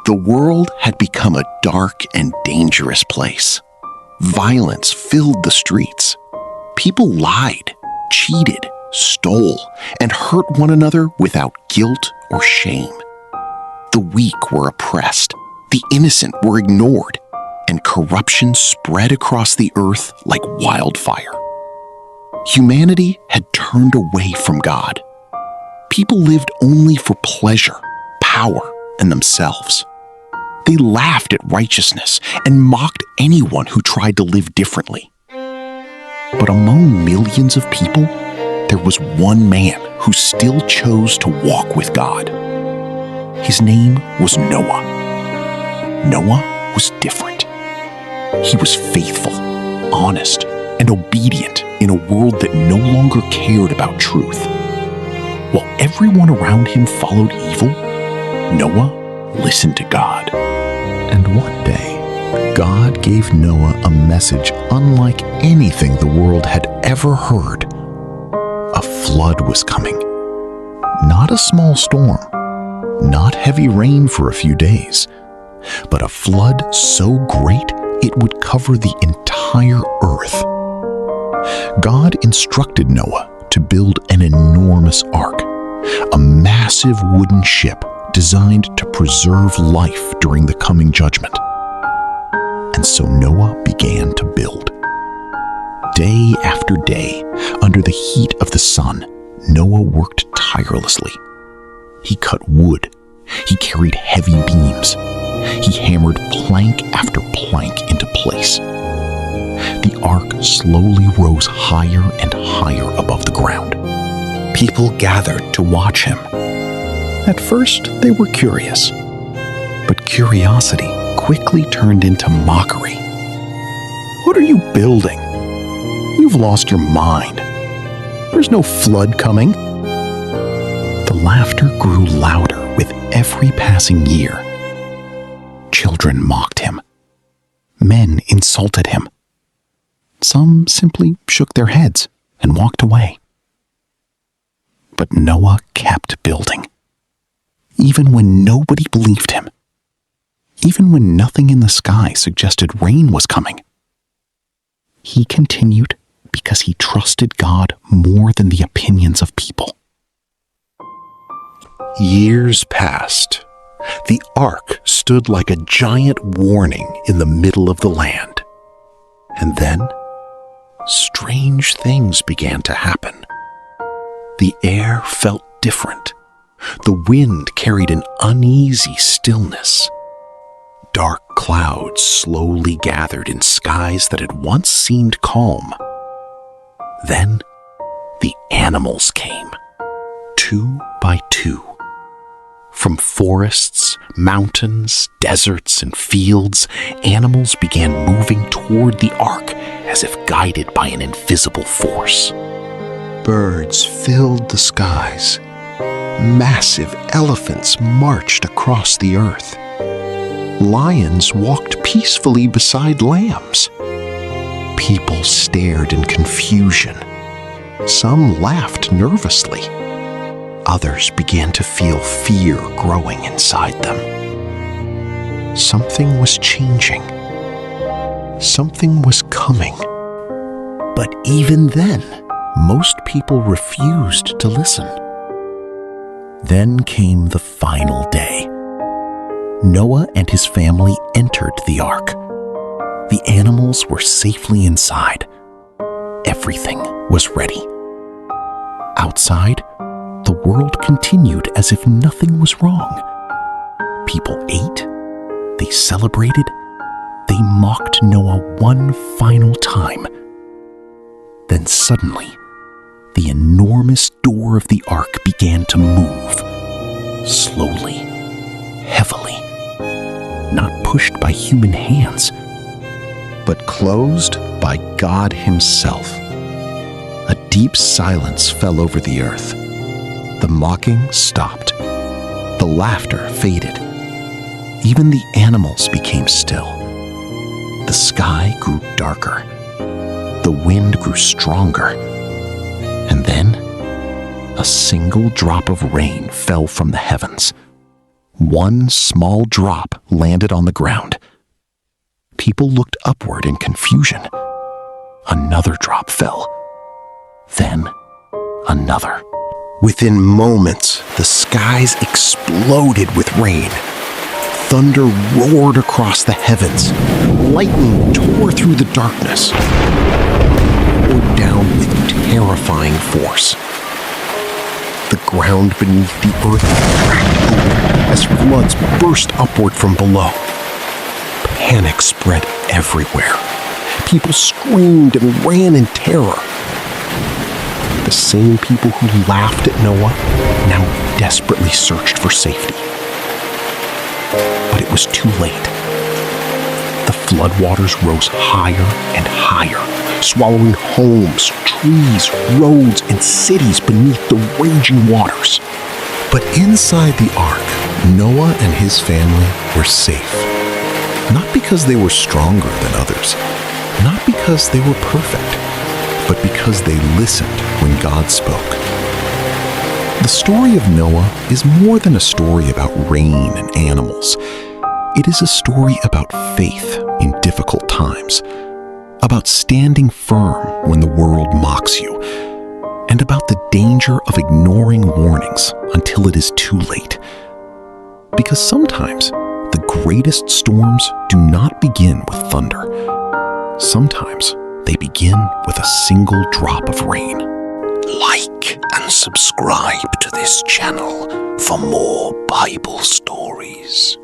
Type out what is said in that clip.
The world had become a dark and dangerous place. Violence filled the streets. People lied, cheated, stole, and hurt one another without guilt or shame. The weak were oppressed, the innocent were ignored, and corruption spread across the earth like wildfire. Humanity had turned away from God. People lived only for pleasure, power, and themselves. They laughed at righteousness and mocked anyone who tried to live differently. But among millions of people, there was one man who still chose to walk with God. His name was Noah. Noah was different. He was faithful, honest, and obedient in a world that no longer cared about truth. While everyone around him followed evil, Noah listened to God. And one day, God gave Noah a message unlike anything the world had ever heard. A flood was coming. Not a small storm, not heavy rain for a few days, but a flood so great it would cover the entire earth. God instructed Noah to build an enormous ark, a massive wooden ship designed to preserve life during the coming judgment. And so Noah began to build. Day after day, under the heat of the sun, Noah worked tirelessly. He cut wood. He carried heavy beams. He hammered plank after plank into place. The ark slowly rose higher and higher above the ground. People gathered to watch him. At first, they were curious, but curiosity quickly turned into mockery. "What are you building? You've lost your mind. There's no flood coming." The laughter grew louder with every passing year. Children mocked him. Men insulted him. Some simply shook their heads and walked away. But Noah kept building. Even when nobody believed him. Even when nothing in the sky suggested rain was coming. He continued because he trusted God more than the opinions of people. Years passed. The ark stood like a giant warning in the middle of the land. And then, strange things began to happen. The air felt different. The wind carried an uneasy stillness. Dark clouds slowly gathered in skies that had once seemed calm. Then, the animals came, 2 by 2. From forests, mountains, deserts, and fields, animals began moving toward the ark as if guided by an invisible force. Birds filled the skies. Massive elephants marched across the earth. Lions walked peacefully beside lambs. People stared in confusion. Some laughed nervously. Others began to feel fear growing inside them. Something was changing. Something was coming. But even then, most people refused to listen. Then came the final day. Noah and his family entered the ark. The animals were safely inside. Everything was ready. Outside, the world continued as if nothing was wrong. People ate, they celebrated, they mocked Noah one final time. Then suddenly, the enormous door of the ark began to move, slowly, heavily, not pushed by human hands, but closed by God Himself. A deep silence fell over the earth. The mocking stopped. The laughter faded. Even the animals became still. The sky grew darker. The wind grew stronger. And then, a single drop of rain fell from the heavens, One small drop landed on the ground. People looked upward in confusion. Another drop fell. Then another. Within moments, the skies exploded with rain. Thunder roared across the heavens. Lightning tore through the darkness. Poured down with terrifying force. The ground beneath the earth cracked open as floods burst upward from below. Panic spread everywhere. People screamed and ran in terror. The same people who laughed at Noah now desperately searched for safety. But it was too late. The floodwaters rose higher and higher, swallowing homes, trees, roads, and cities beneath the raging waters. But inside the ark, Noah and his family were safe. Not because they were stronger than others, not because they were perfect, but because they listened when God spoke. The story of Noah is more than a story about rain and animals. It is a story about faith in difficult times, about standing firm when the world mocks you, and about the danger of ignoring warnings until it is too late. Because sometimes the greatest storms do not begin with thunder. Sometimes they begin with a single drop of rain. Like and subscribe to this channel for more Bible stories.